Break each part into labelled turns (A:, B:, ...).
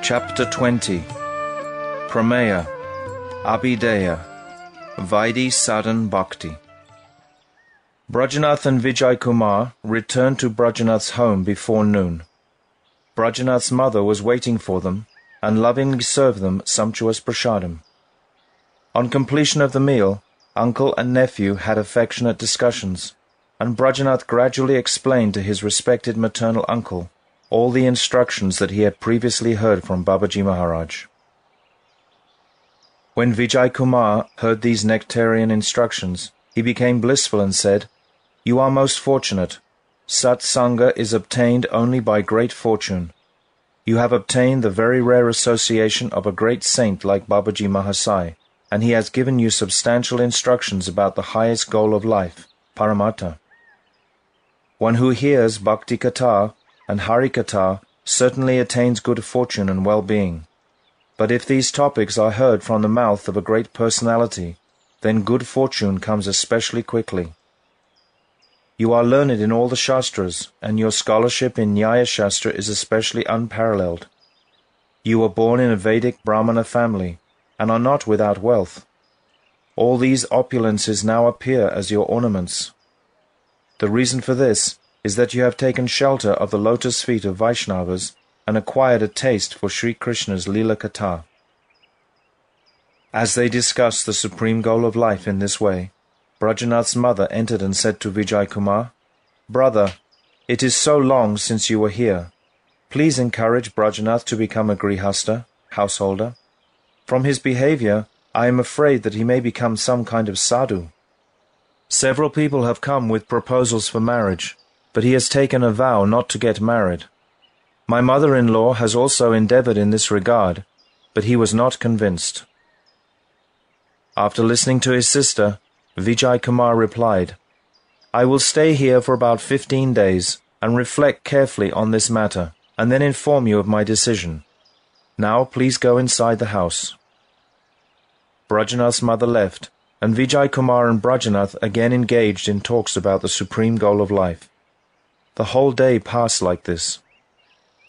A: Chapter 20 Prameya Abhidheya Vaidhi Sadhana Bhakti. Brajanath and Vijay Kumar returned to Brajanath's home before noon. Brajanath's mother was waiting for them and lovingly served them sumptuous prasadam. On completion of the meal, uncle and nephew had affectionate discussions, and Brajanath gradually explained to his respected maternal uncle all the instructions that he had previously heard from Babaji Maharaj. When Vijay Kumar heard these nectarian instructions, he became blissful and said, "You are most fortunate. Sat Sangha is obtained only by great fortune. You have obtained the very rare association of a great saint like Babaji Mahasai, and he has given you substantial instructions about the highest goal of life, Paramatma. One who hears Bhakti Katha and Hari Katha certainly attains good fortune and well-being. But if these topics are heard from the mouth of a great personality, then good fortune comes especially quickly. You are learned in all the Shastras, and your scholarship in Nyaya Shastra is especially unparalleled. You were born in a Vedic Brahmana family, and are not without wealth. All these opulences now appear as your ornaments. The reason for this is that you have taken shelter of the lotus feet of Vaishnavas and acquired a taste for Sri Krishna's Leela Katha." As they discussed the supreme goal of life in this way, Brajanath's mother entered and said to Vijay Kumar, "Brother, it is so long since you were here. Please encourage Brajanath to become a grihasta, householder. From his behavior, I am afraid that he may become some kind of sadhu. Several people have come with proposals for marriage, but he has taken a vow not to get married. My mother-in-law has also endeavored in this regard, but he was not convinced." After listening to his sister, Vijay Kumar replied, "I will stay here for about 15 days and reflect carefully on this matter, and then inform you of my decision. Now please go inside the house." Brajanath's mother left, and Vijay Kumar and Brajanath again engaged in talks about the supreme goal of life. The whole day passed like this.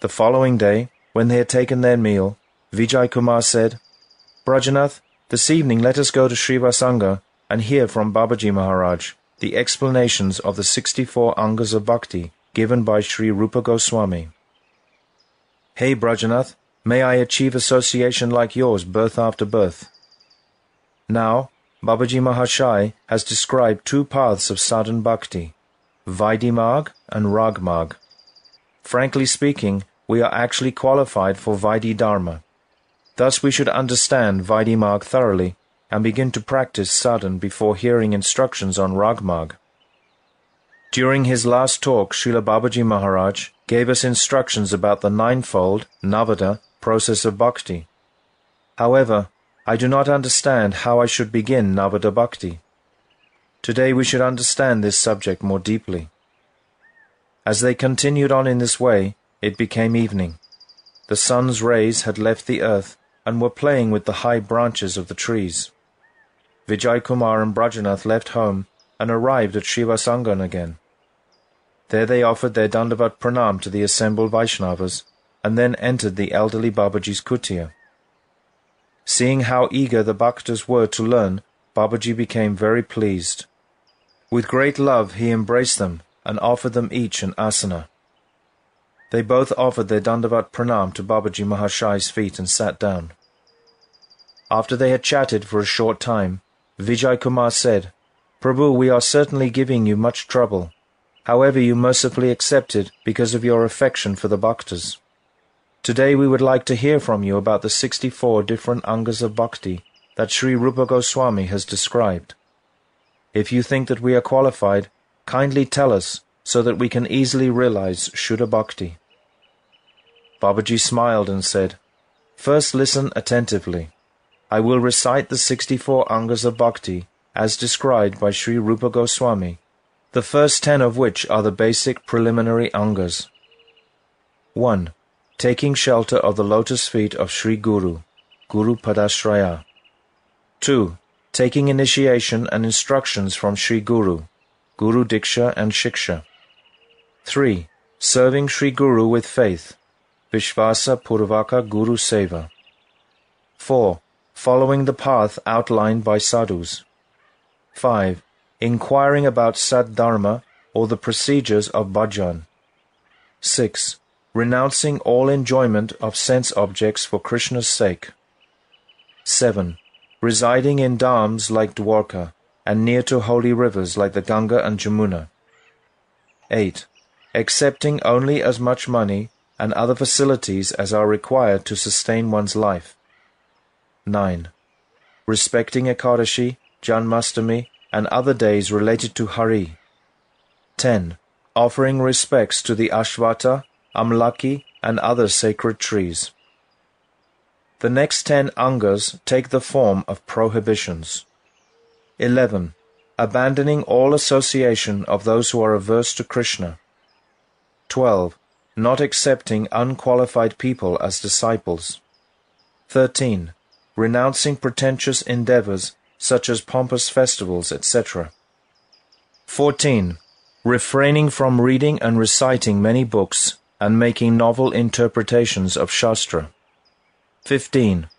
A: The following day, when they had taken their meal, Vijay Kumar said, "Brajanath, this evening let us go to Srivasanga and hear from Babaji Maharaj the explanations of the 64 Angas of Bhakti given by Sri Rupa Goswami." "Hey Brajanath, may I achieve association like yours birth after birth." Now, Babaji Mahasai has described two paths of sadhana bhakti, Vaidhi Marg and Rag Marg. Frankly speaking, we are actually qualified for Vaidhi Dharma. Thus we should understand Vaidhi Marg thoroughly and begin to practice sadhana before hearing instructions on Rag Marg. During his last talk, Srila Babaji Maharaj gave us instructions about the ninefold, Navada, process of bhakti. However, I do not understand how I should begin Navada Bhakti. Today we should understand this subject more deeply. As they continued on in this way, it became evening. The sun's rays had left the earth and were playing with the high branches of the trees. Vijay Kumar and Brajanath left home and arrived at Srivasangan again. There they offered their Dandavat Pranam to the assembled Vaishnavas and then entered the elderly Babaji's kutia. Seeing how eager the Bhaktas were to learn, Babaji became very pleased. With great love he embraced them and offered them each an asana. They both offered their Dandavat Pranam to Babaji Mahasai's feet and sat down. After they had chatted for a short time, Vijay Kumar said, "Prabhu, we are certainly giving you much trouble. However, you mercifully accepted because of your affection for the Bhaktas. Today we would like to hear from you about the 64 different Angas of Bhakti that Sri Rupa Goswami has described. If you think that we are qualified, kindly tell us so that we can easily realize Shuddha Bhakti." Babaji smiled and said, "First listen attentively. I will recite the 64 Angas of Bhakti as described by Sri Rupa Goswami, the first 10 of which are the basic preliminary Angas. 1. Taking shelter of the lotus feet of Sri Guru, Guru Padashraya. 2. Taking initiation and instructions from Sri Guru, Guru Diksha and Shiksha. 3. Serving Sri Guru with faith. Vishvasa Purvaka Guru Seva. 4. Following the path outlined by sadhus. 5. Inquiring about Sad-dharma or the procedures of bhajan. 6. Renouncing all enjoyment of sense objects for Krishna's sake. 7. Residing in dhams like Dwarka and near to holy rivers like the Ganga and Jamuna. 8. Accepting only as much money and other facilities as are required to sustain one's life. 9. Respecting Ekadashi, Janmastami, and other days related to Hari. 10. Offering respects to the Ashvata, Amlaki, and other sacred trees. The next 10 angas take the form of prohibitions. 11. Abandoning all association of those who are averse to Krishna. 12. Not accepting unqualified people as disciples. 13. Renouncing pretentious endeavors such as pompous festivals, etc. 14. Refraining from reading and reciting many books and making novel interpretations of Shastra. 15.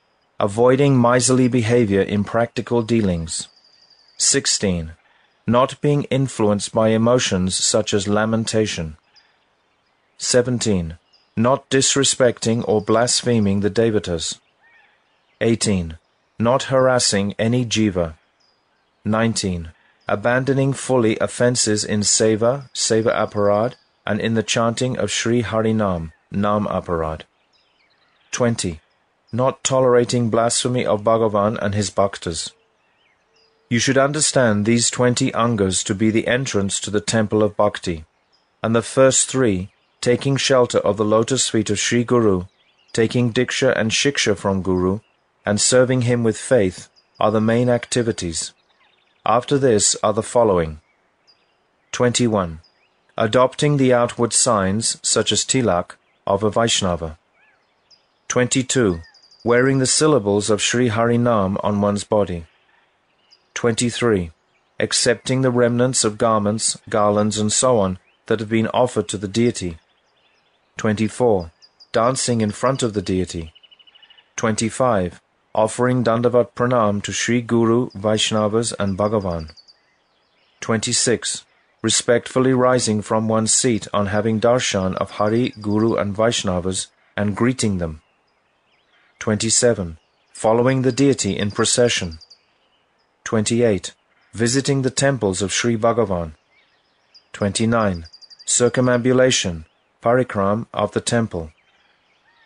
A: Avoiding miserly behavior in practical dealings. 16. Not being influenced by emotions such as lamentation. 17. Not disrespecting or blaspheming the devatas. 18. Not harassing any jiva. 19. Abandoning fully offences in seva, seva aparad, and in the chanting of Sri Harinam, Nam aparad. 20. Not tolerating blasphemy of Bhagavan and his bhaktas. You should understand these 20 angas to be the entrance to the temple of bhakti, and the first 3, taking shelter of the lotus feet of Sri Guru, taking diksha and shiksha from Guru, and serving him with faith, are the main activities. After this are the following. 21. Adopting the outward signs, such as tilak, of a Vaishnava. 22. Wearing the syllables of Sri Harinam on one's body. 23. Accepting the remnants of garments, garlands, and so on that have been offered to the deity. 24. Dancing in front of the deity. 25. Offering Dandavat Pranam to Sri Guru, Vaishnavas, and Bhagavan. 26. Respectfully rising from one's seat on having darshan of Hari, Guru, and Vaishnavas, and greeting them. 27. Following the deity in procession. 28. Visiting the temples of Sri Bhagavan. 29. Circumambulation, parikram of the temple.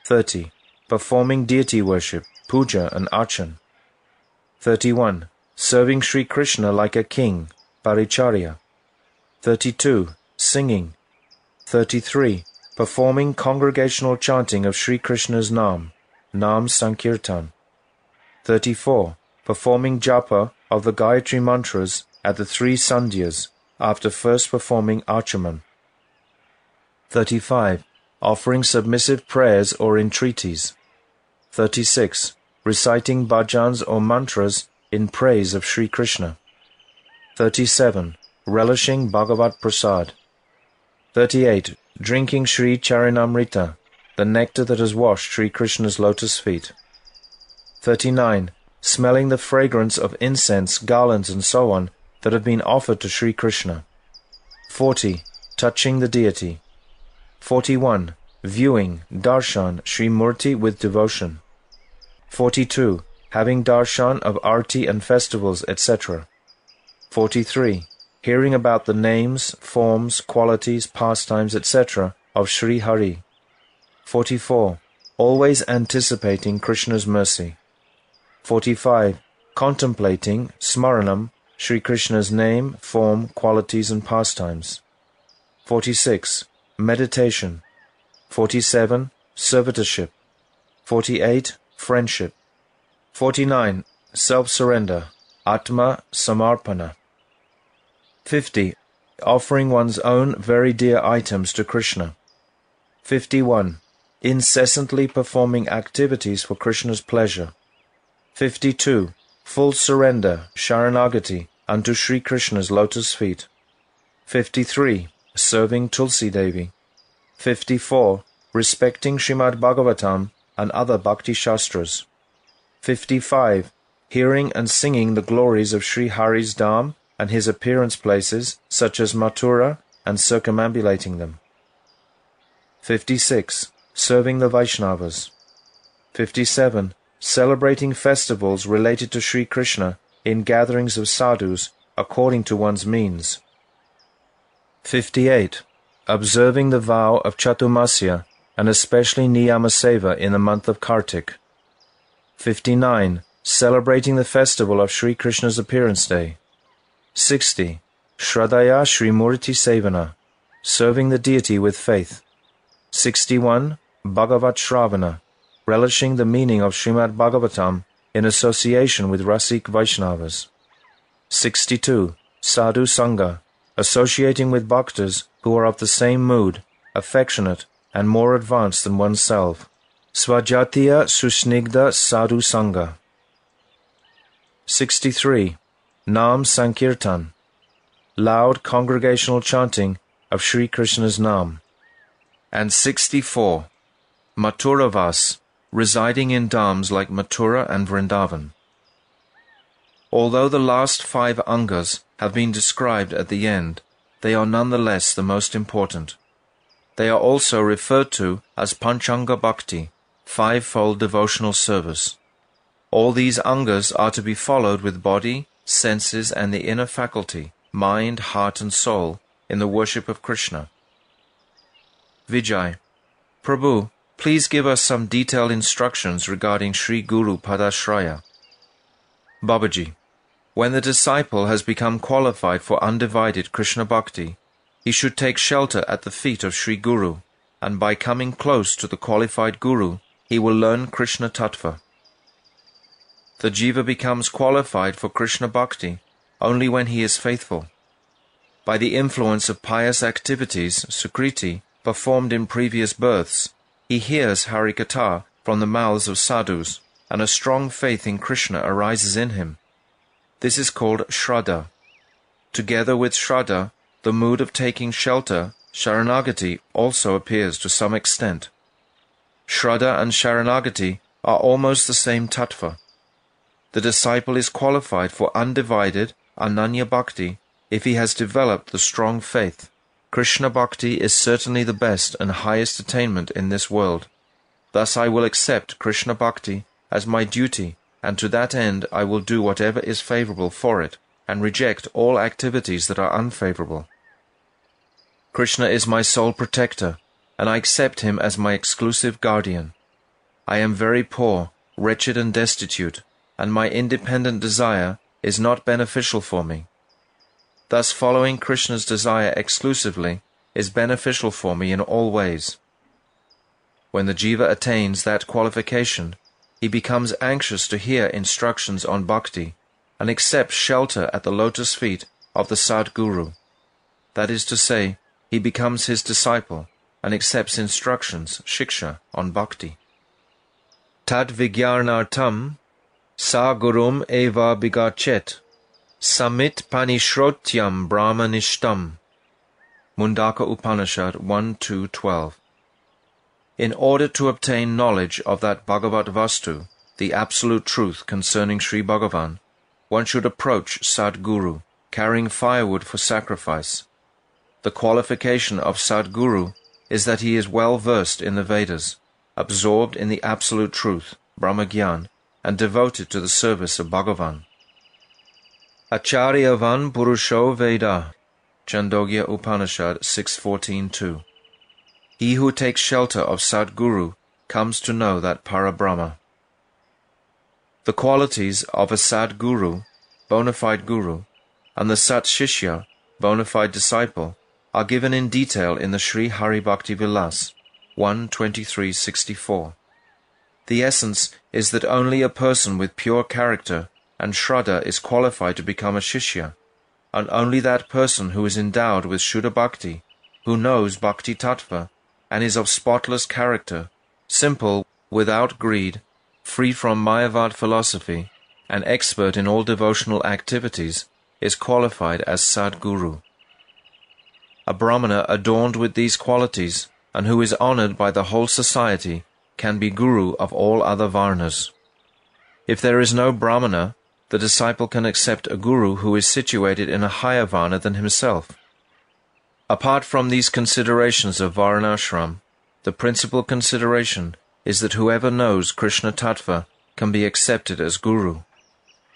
A: 30. Performing deity worship, puja and archan. 31. Serving Sri Krishna like a king, paricharya. 32. Singing. 33. Performing congregational chanting of Sri Krishna's Nam, Nam Sankirtan. 34. Performing japa of the Gayatri mantras at the 3 sandhyas after first performing archaman. 35. Offering submissive prayers or entreaties. 36. Reciting bhajans or mantras in praise of Sri Krishna. 37. Relishing Bhagavat Prasad. 38. Drinking Sri Charanamrita, the nectar that has washed Sri Krishna's lotus feet. 39. Smelling the fragrance of incense, garlands, and so on that have been offered to Sri Krishna. 40. Touching the deity. 41. Viewing, darshan, Sri Murti with devotion. 42. Having darshan of arti and festivals, etc. 43. Hearing about the names, forms, qualities, pastimes, etc. of Sri Hari. 44. Always anticipating Krishna's mercy. 45. Contemplating, smaranam, Sri Krishna's name, form, qualities, and pastimes. 46. Meditation. 47. Servitorship. 48. Friendship. 49. Self-surrender, Atma Samarpana. 50. Offering one's own very dear items to Krishna. 51. Incessantly performing activities for Krishna's pleasure. 52. Full surrender, Sharanagati, unto Sri Krishna's lotus feet. 53. Serving Tulsi Devi. 54. respecting Srimad Bhagavatam and other Bhakti Shastras. 55. Hearing and singing the glories of Sri Hari's Dham and his appearance places such as Mathura and circumambulating them. 56. Serving the Vaishnavas. 57. Celebrating festivals related to Sri Krishna in gatherings of sadhus according to one's means. 58. Observing the vow of Chaturmasya and especially Niyama Seva in the month of Kartik. 59. Celebrating the festival of Sri Krishna's appearance day. 60. Shraddhaya Sri Murti Sevana, serving the deity with faith. 61. Bhagavat Shravana, relishing the meaning of Srimad Bhagavatam in association with Rasik Vaishnavas. 62. Sadhu Sangha, associating with bhaktas who are of the same mood, affectionate, and more advanced than oneself. Svajatiya Susnigdha Sadhu Sangha. 63. Nam Sankirtan, loud congregational chanting of Sri Krishna's Nam. And 64. Mathuravas, residing in dhams like Mathura and Vrindavan. Although the last 5 angas have been described at the end, they are nonetheless the most important. They are also referred to as Panchanga Bhakti, 5-fold devotional service. All these angas are to be followed with body, senses, and the inner faculty, mind, heart, and soul, in the worship of Krishna. Vijay: Prabhu, please give us some detailed instructions regarding Sri Guru Padashraya. Babaji: When the disciple has become qualified for undivided Krishna Bhakti, he should take shelter at the feet of Sri Guru, and by coming close to the qualified Guru, he will learn Krishna Tattva. The Jiva becomes qualified for Krishna Bhakti only when he is faithful. By the influence of pious activities, Sukriti, performed in previous births, he hears Harikatha from the mouths of sadhus, and a strong faith in Krishna arises in him. This is called Shraddha. Together with Shraddha, the mood of taking shelter, Sharanagati, also appears to some extent. Shraddha and Sharanagati are almost the same tattva. The disciple is qualified for undivided Ananya Bhakti if he has developed the strong faith. Krishna Bhakti is certainly the best and highest attainment in this world. Thus I will accept Krishna Bhakti as my duty, and to that end I will do whatever is favorable for it, and reject all activities that are unfavorable. Krishna is my sole protector, and I accept him as my exclusive guardian. I am very poor, wretched and destitute, and my independent desire is not beneficial for me. Thus following Krishna's desire exclusively is beneficial for me in all ways. When the Jiva attains that qualification, he becomes anxious to hear instructions on bhakti, and accepts shelter at the lotus feet of the Sadguru. That is to say, he becomes his disciple, and accepts instructions, shiksha, on bhakti. Tad vigyarnartam sa gurum eva bigachet samit panishrotyam brahmanishtam. Mundaka Upanishad 1.2.12. In order to obtain knowledge of that Bhagavat Vastu, the absolute truth concerning Sri Bhagavan, one should approach Sadguru, carrying firewood for sacrifice. The qualification of Sadguru is that he is well versed in the Vedas, absorbed in the absolute truth, Brahmagyan, and devoted to the service of Bhagavan. Acharyavan Purusho Veda, Chandogya Upanishad 6.14.2. He who takes shelter of Sadguru comes to know that Parabrahma. The qualities of a Sadguru, bona fide Guru, and the Sat Shishya, bona fide disciple, are given in detail in the Sri Hari Bhakti Vilas 1.23.64. The essence is that only a person with pure character and Shraddha is qualified to become a Shishya, and only that person who is endowed with Shuddha Bhakti, who knows Bhakti Tattva, and is of spotless character, simple, without greed, free from Mayavad philosophy, and expert in all devotional activities, is qualified as Sadguru. A Brahmana adorned with these qualities and who is honored by the whole society, can be guru of all other varnas. If there is no brahmana, the disciple can accept a guru who is situated in a higher varna than himself. Apart from these considerations of varnashram, the principal consideration is that whoever knows Krishna Tattva can be accepted as guru.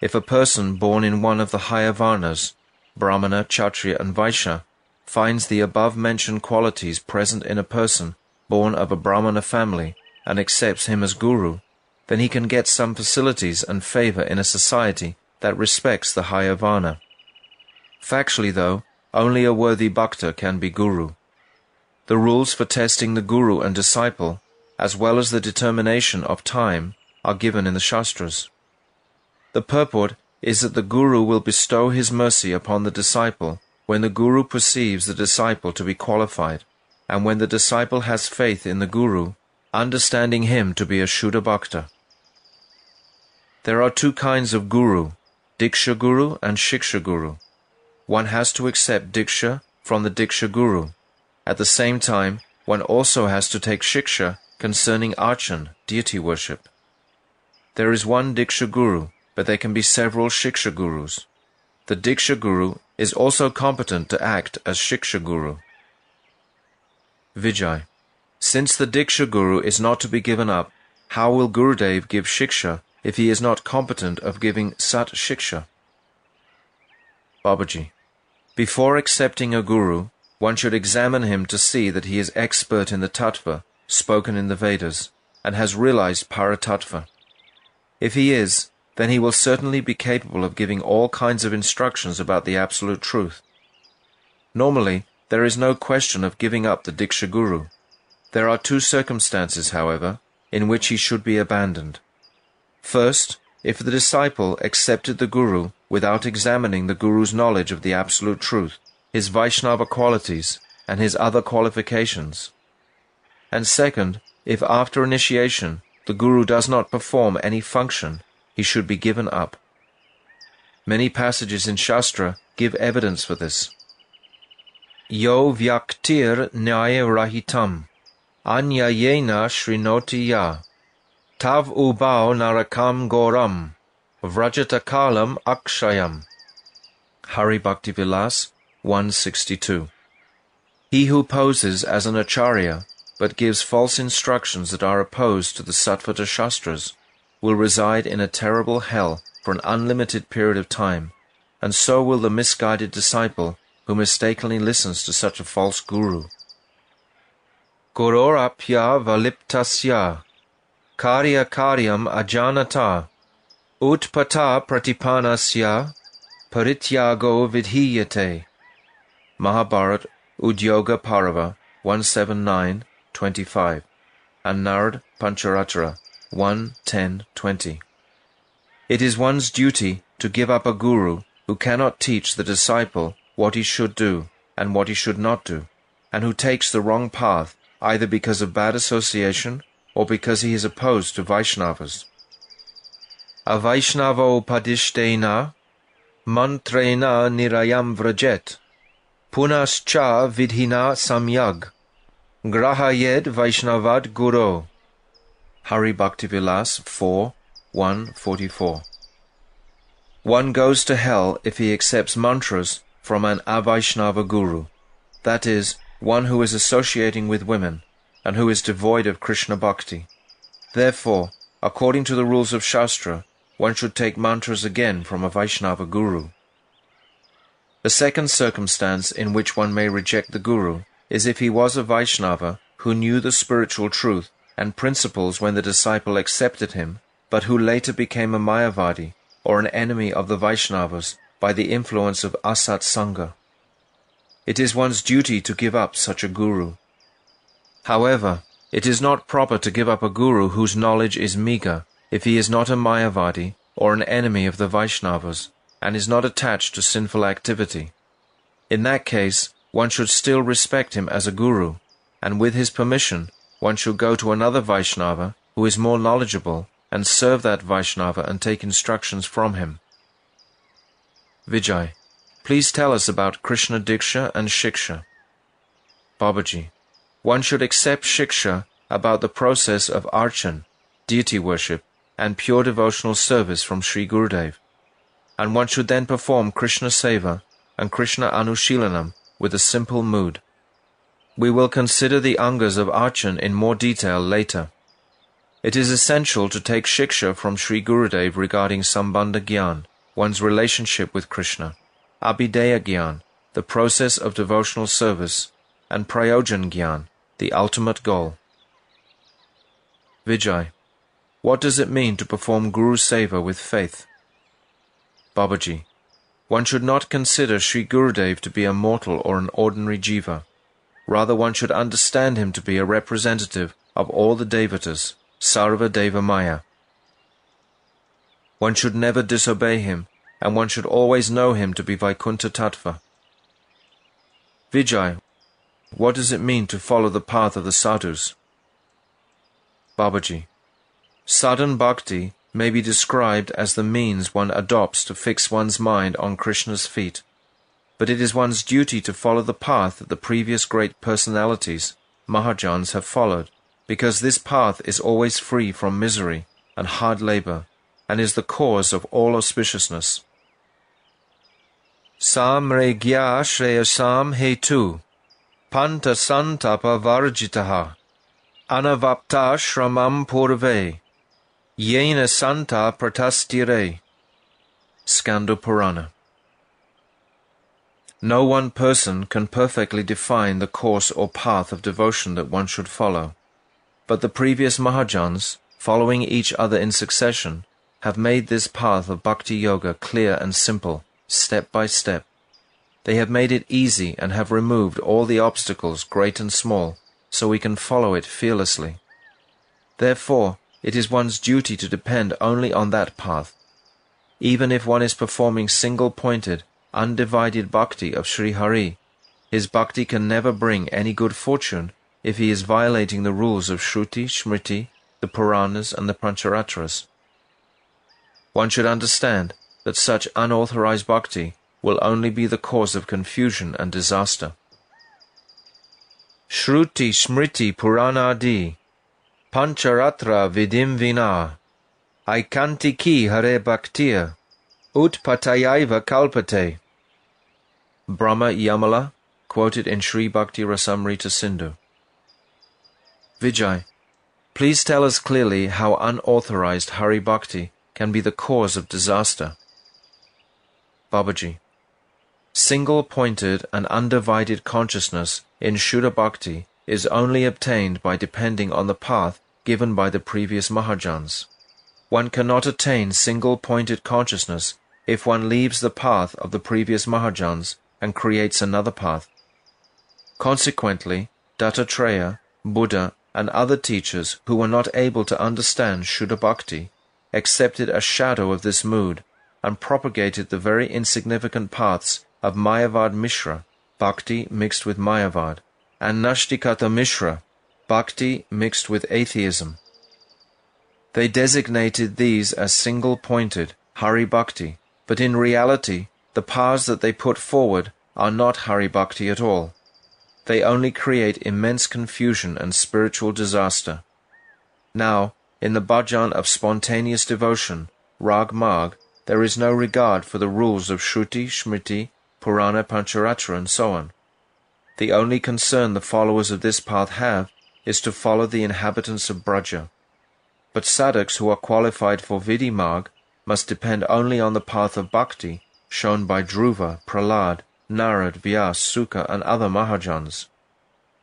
A: If a person born in one of the higher varnas, Brahmana, Kshatriya and Vaishya, finds the above-mentioned qualities present in a person born of a Brahmana family and accepts him as guru, then he can get some facilities and favor in a society that respects the higher varna. Factually, though, only a worthy bhakta can be guru. The rules for testing the guru and disciple, as well as the determination of time, are given in the Shastras. The purport is that the guru will bestow his mercy upon the disciple when the guru perceives the disciple to be qualified, and when the disciple has faith in the guru, understanding him to be a Shuddha Bhakta. There are two kinds of guru, Diksha Guru and Shiksha Guru. One has to accept Diksha from the Diksha Guru. At the same time, one also has to take Shiksha concerning Archan, deity worship. There is one Diksha Guru, but there can be several Shiksha Gurus. The Diksha Guru is also competent to act as Shiksha Guru. Vijay. Since the Diksha Guru is not to be given up, how will Gurudev give Shiksha if he is not competent of giving Sat Shiksha? Babaji. Before accepting a Guru, one should examine him to see that he is expert in the Tattva spoken in the Vedas and has realized Paratattva. If he is, then he will certainly be capable of giving all kinds of instructions about the absolute truth. Normally, there is no question of giving up the Diksha Guru. There are two circumstances, however, in which he should be abandoned. First, if the disciple accepted the Guru without examining the Guru's knowledge of the absolute truth, his Vaishnava qualities, and his other qualifications. And second, if after initiation the Guru does not perform any function, he should be given up. Many passages in Shastra give evidence for this. Yo vyaktir nyaya rahitam, anyayena shrinoti ya, tav ubao narakam goram, vrajatakalam akshayam. Hari Bhakti Vilas 162. He who poses as an acharya, but gives false instructions that are opposed to the Sattvata Shastras, will reside in a terrible hell for an unlimited period of time, and so will the misguided disciple who mistakenly listens to such a false guru. Gurorapya valiptasya, karya karyam ajanata, utpata pratipanasya, parityago vidhiyate. Mahabharat Udyoga Parava 179-25, and Narad Pancharatara 1:10-20. It is one's duty to give up a guru who cannot teach the disciple what he should do and what he should not do, and who takes the wrong path either because of bad association or because he is opposed to Vaishnavas. Avaishnavo padishtena mantrena nirayam vrajet, punascha vidhina samyag, grahayed Vaishnavad guru. Hari Bhakti Vilas 4:144. One goes to hell if he accepts mantras from an Avaishnava guru, that is, one who is associating with women and who is devoid of Krishna Bhakti. Therefore, according to the rules of Shastra, one should take mantras again from a Vaishnava guru. The second circumstance in which one may reject the guru is if he was a Vaishnava who knew the spiritual truth and principles when the disciple accepted him, but who later became a Mayavadi or an enemy of the Vaishnavas by the influence of Asat Sangha. It is one's duty to give up such a guru. However, it is not proper to give up a guru whose knowledge is meager if he is not a Mayavadi or an enemy of the Vaishnavas and is not attached to sinful activity. In that case, one should still respect him as a guru, and with his permission, one should go to another Vaishnava who is more knowledgeable and serve that Vaishnava and take instructions from him. Vijay, please tell us about Krishna Diksha and Shiksha. Babaji, one should accept shiksha about the process of archan, deity worship, and pure devotional service from Sri Gurudev, and one should then perform Krishna Seva and Krishna Anushilanam with a simple mood. We will consider the angas of archan in more detail later. It is essential to take shiksha from Sri Gurudev regarding Sambandha Gyan, one's relationship with Krishna, Abhidheya Gyan, the process of devotional service, and Prayojan Gyan, the ultimate goal. Vijay, what does it mean to perform Guru Seva with faith? Babaji, one should not consider Sri Gurudev to be a mortal or an ordinary jiva. Rather, one should understand him to be a representative of all the devatas, Sarva Deva Maya. One should never disobey him, and one should always know him to be Vaikuntha Tattva. Vijay, what does it mean to follow the path of the sadhus? Babaji, sadhana bhakti may be described as the means one adopts to fix one's mind on Krishna's feet, but it is one's duty to follow the path that the previous great personalities, Mahajans, have followed, because this path is always free from misery and hard labor, and is the cause of all auspiciousness. Samregya shreyasam hetu, panta santapa varjitaha, anavapta shramam purve, yena santa pratastire. Skanda Purana. No one person can perfectly define the course or path of devotion that one should follow, but the previous Mahajans, following each other in succession, have made this path of bhakti yoga clear and simple, step by step. They have made it easy and have removed all the obstacles, great and small, so we can follow it fearlessly. Therefore, it is one's duty to depend only on that path. Even if one is performing single-pointed, undivided bhakti of Sri Hari, his bhakti can never bring any good fortune if he is violating the rules of Shruti, Smriti, the Puranas and the Pancharatras. One should understand that such unauthorized bhakti will only be the cause of confusion and disaster. Shruti, Smriti, Puranadi, Pancharatra vidim vina, Aikantiki hare bhaktir, utpatayaiva kalpate. Brahma Yamala, quoted in Sri Bhakti Rasamrita Sindhu. Vijay, please tell us clearly how unauthorized Hari Bhakti can be the cause of disaster. Babaji, single-pointed and undivided consciousness in Shuddha Bhakti is only obtained by depending on the path given by the previous Mahajans. One cannot attain single-pointed consciousness if one leaves the path of the previous Mahajans and creates another path. Consequently, Dattatreya, Buddha, and other teachers who were not able to understand Shuddha Bhakti accepted a shadow of this mood and propagated the very insignificant paths of Mayavad Mishra, Bhakti mixed with Mayavad, and Nashtikata Mishra, Bhakti mixed with atheism. They designated these as single-pointed, Hari Bhakti, but in reality, the paths that they put forward are not Hari Bhakti at all. They only create immense confusion and spiritual disaster. Now, in the bhajan of spontaneous devotion, Rag Marg, there is no regard for the rules of Shruti, Smriti, Purana, Pancharatra, and so on. The only concern the followers of this path have is to follow the inhabitants of Braja. But sadhaks who are qualified for Vidhi Marg must depend only on the path of bhakti shown by Dhruva, Prahlad, Narad, Vyas, Sukha, and other Mahajans.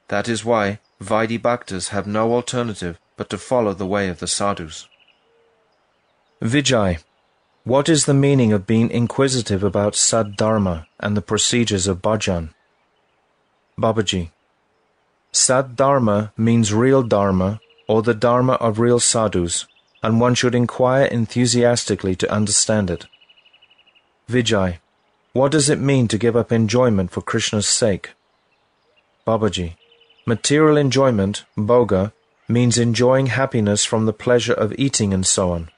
A: That is why Vaidhi Bhaktas have no alternative but to follow the way of the sadhus.
B: Vijay, what is the meaning of being inquisitive about Sad-dharma and the procedures of bhajan?
A: Babaji,
B: Sad-dharma means real dharma or the dharma of real sadhus, and one should inquire enthusiastically to understand it.
A: Vijay,
B: what does it mean to give up enjoyment for Krishna's sake?
A: Babaji,
B: material enjoyment, bhoga, means enjoying happiness from the pleasure of eating and so on.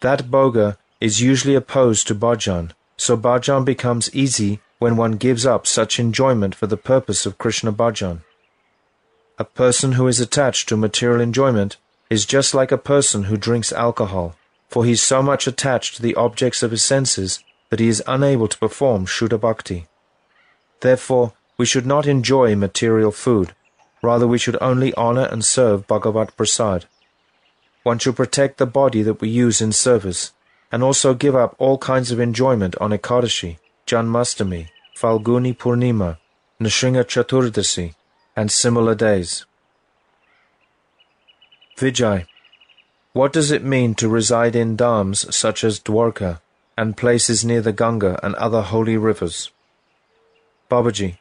B: That bhoga is usually opposed to bhajan, so bhajan becomes easy when one gives up such enjoyment for the purpose of Krishna bhajan.
A: A person who is attached to material enjoyment is just like a person who drinks alcohol, for he is so much attached to the objects of his senses that he is unable to perform Shuddha Bhakti. Therefore, we should not enjoy material food. Rather, we should only honor and serve Bhagavat Prasad. One should protect the body that we use in service, and also give up all kinds of enjoyment on Ekadashi, Janmastami, Falguni Purnima, Nrsimha Chaturdasi, and similar days. Vijay. What does it mean to reside in dhams such as Dwarka and places near the Ganga and other holy rivers? Babaji.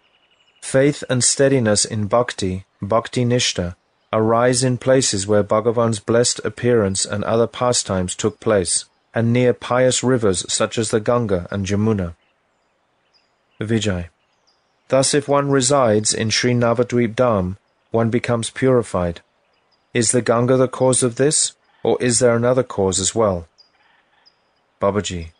A: Faith and steadiness in bhakti, bhakti nishta, arise in places where Bhagavan's blessed appearance and other pastimes took place, and near pious rivers such as the Ganga and Jamuna. Vijay. Thus if one resides in Sri Navadvip Dham, one becomes purified. Is the Ganga the cause of this, or is there another cause as well? Babaji.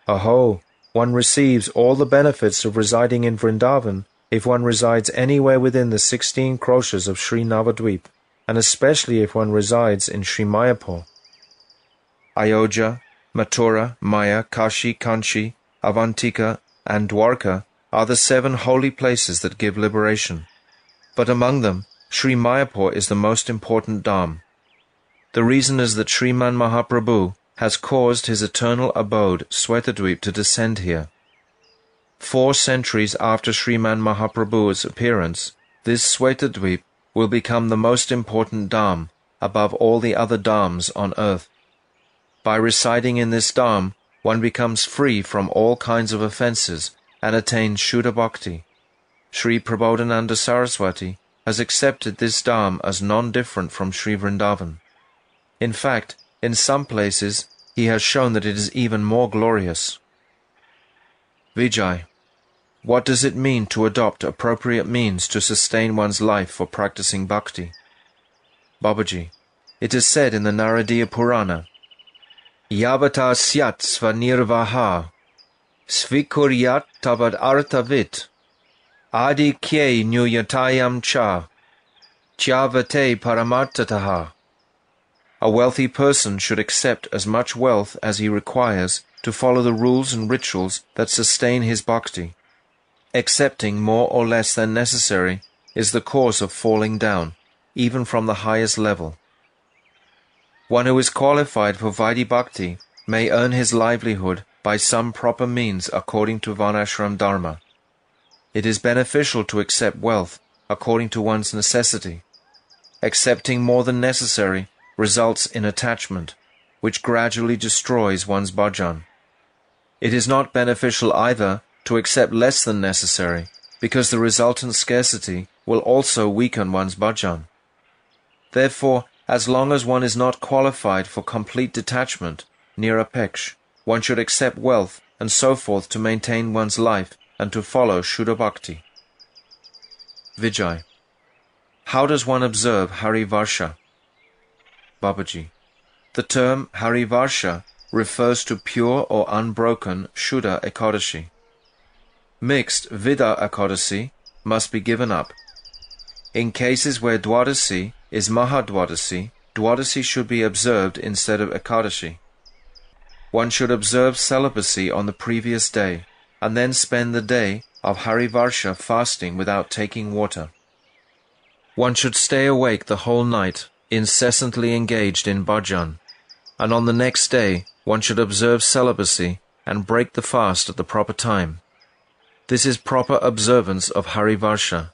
A: Aho, one receives all the benefits of residing in Vrindavan if one resides anywhere within the 16 kroshas of Sri Navadvip, and especially if one resides in Sri Mayapur. Ayodhya, Mathura, Maya, Kashi, Kanchi, Avantika, and Dwarka are the 7 holy places that give liberation. But among them, Sri Mayapur is the most important dham. The reason is that Sriman Mahaprabhu has caused his eternal abode, Svetadvip, to descend here. 4 centuries after Sriman Mahaprabhu's appearance, this Svetadvip will become the most important dham above all the other dhams on earth. By residing in this dham, one becomes free from all kinds of offences and attains Shuddha Bhakti. Sri Prabodhananda Saraswati has accepted this dham as non-different from Sri Vrindavan. In fact, in some places, he has shown that it is even more glorious. Vijay. What does it mean to adopt appropriate means to sustain one's life for practicing bhakti? Babaji. It is said in the Naradiya Purana, Yavata syat svanirvaha, svikuryat tavad artavit, adi kye nyuyatayam cha, chavate paramartataha. A wealthy person should accept as much wealth as he requires to follow the rules and rituals that sustain his bhakti. Accepting more or less than necessary is the cause of falling down, even from the highest level. One who is qualified for Vaidhi Bhakti may earn his livelihood by some proper means according to Varnashram dharma. It is beneficial to accept wealth according to one's necessity. Accepting more than necessary results in attachment, which gradually destroys one's bhajan. It is not beneficial either to accept less than necessary, because the resultant scarcity will also weaken one's bhajan. Therefore, as long as one is not qualified for complete detachment, nirapeksh, one should accept wealth and so forth to maintain one's life and to follow Shuddha Bhakti. Vijay. How does one observe Hari Varsha? Babaji. The term Hari Varsha refers to pure or unbroken Shuddha Ekadashi. Mixed Vida Ekadasi must be given up. In cases where Dwadasi is Mahadwadasi, Dwadasi should be observed instead of Ekadashi. One should observe celibacy on the previous day, and then spend the day of Hari Varsha fasting without taking water. One should stay awake the whole night, incessantly engaged in bhajan, and on the next day one should observe celibacy and break the fast at the proper time. This is proper observance of Hari Varsha.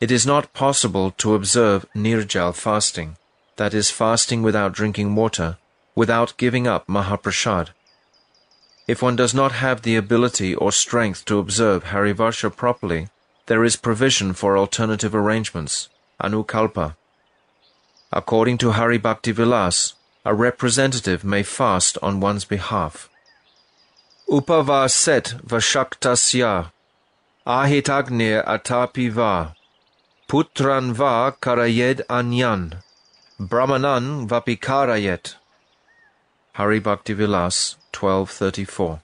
A: It is not possible to observe nirjal fasting, that is, fasting without drinking water, without giving up Mahaprasad. If one does not have the ability or strength to observe Hari Varsha properly, there is provision for alternative arrangements, anukalpa. According to Hari Bhakti Vilas, a representative may fast on one's behalf. Upavaset vashaktasya, ahitagnir atapi va, putran va karayed anyan, brahmanan vapikarayet. Hari Bhakti Vilas 1234.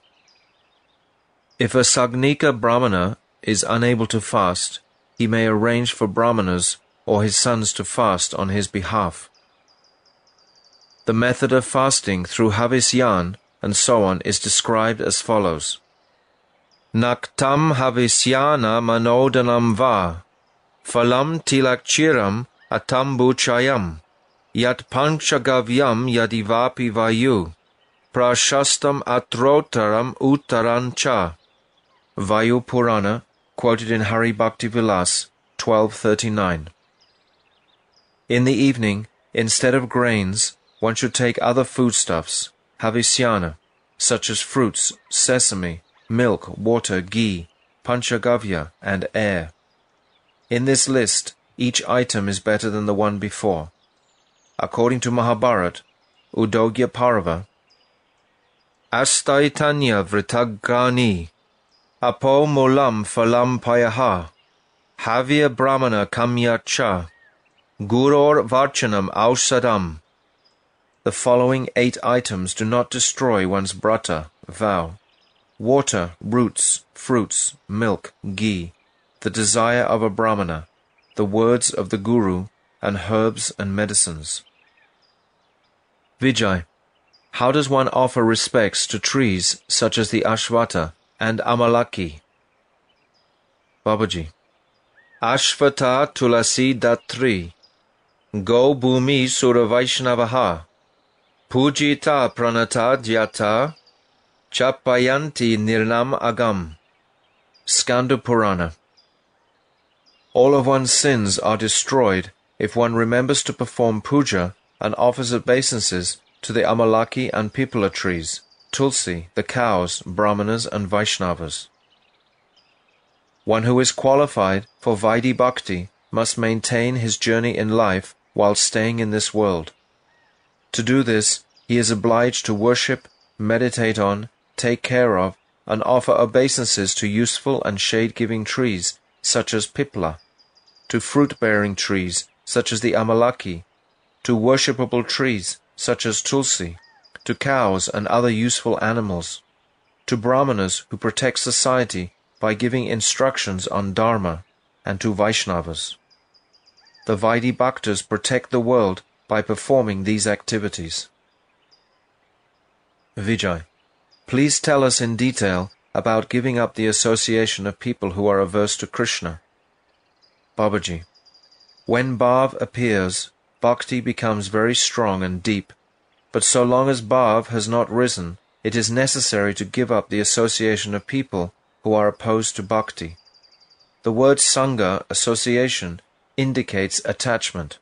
A: If a Sagnika Brahmana is unable to fast, he may arrange for brahmanas or his sons to fast on his behalf. The method of fasting through havisyan and so on is described as follows. Naktam havisyana manodanam va, phalam tilakchiram atambuchayam, yat panchagavyam yadivapi vayu, prashastam atrotaram uttarancha. Vayu Purana, quoted in Hari Bhakti Vilas 1239. In the evening, instead of grains, one should take other foodstuffs, havisyana, such as fruits, sesame, milk, water, ghee, panchagavya, and air. In this list, each item is better than the one before. According to Mahabharat, Udogya Parva, Astaitanya Vritagrani, Apo Mulam Phalam Payaha, Havya Brahmana Kamyacha, Guror Varchanam Ausadam. The following 8 items do not destroy one's brata, vow: water, roots, fruits, milk, ghee, the desire of a brahmana, the words of the guru, and herbs and medicines. Vijay, how does one offer respects to trees such as the Ashvata and Amalaki? Babaji, Ashvata Tulasi Datri, Go Bhumi Suravaishnavaha, Pujita Pranata Dhyata, Chapayanti Nirnam Agam. Skanda Purana. All of one's sins are destroyed if one remembers to perform puja and offers obeisances to the Amalaki and Pipala trees, Tulsi, the cows, Brahmanas and Vaishnavas. One who is qualified for Vaidhi Bhakti must maintain his journey in life while staying in this world. To do this, he is obliged to worship, meditate on, take care of, and offer obeisances to useful and shade-giving trees such as Pipla, to fruit-bearing trees such as the Amalaki, to worshipable trees such as Tulsi, to cows and other useful animals, to Brahmanas who protect society by giving instructions on dharma, and to Vaishnavas. The Vaidhi Bhaktas protect the world by performing these activities. Vijay, please tell us in detail about giving up the association of people who are averse to Krishna. Babaji, when bhav appears, bhakti becomes very strong and deep, but so long as bhav has not risen, it is necessary to give up the association of people who are opposed to bhakti. The word sangha, association, indicates attachment.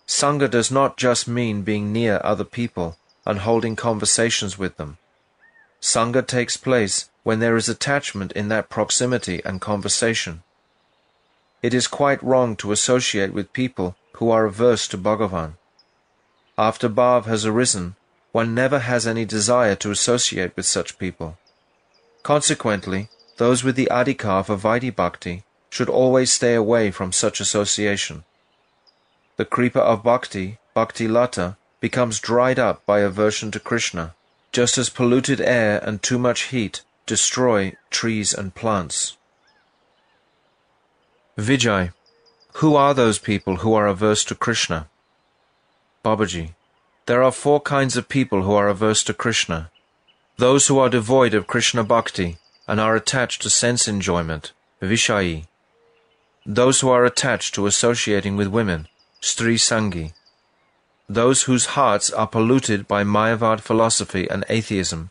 A: Sangha does not just mean being near other people and holding conversations with them. Sangha takes place when there is attachment in that proximity and conversation. It is quite wrong to associate with people who are averse to Bhagavan. After bhav has arisen, one never has any desire to associate with such people. Consequently, those with the adhikar for Vaidhi Bhakti should always stay away from such association. The kripa of bhakti, bhakti lata, becomes dried up by aversion to Krishna, just as polluted air and too much heat destroy trees and plants. Vijay, who are those people who are averse to Krishna? Babaji, there are 4 kinds of people who are averse to Krishna. Those who are devoid of Krishna bhakti and are attached to sense enjoyment, Vishayi. Those who are attached to associating with women, Stri Sangi. Those whose hearts are polluted by Mayavad philosophy and atheism,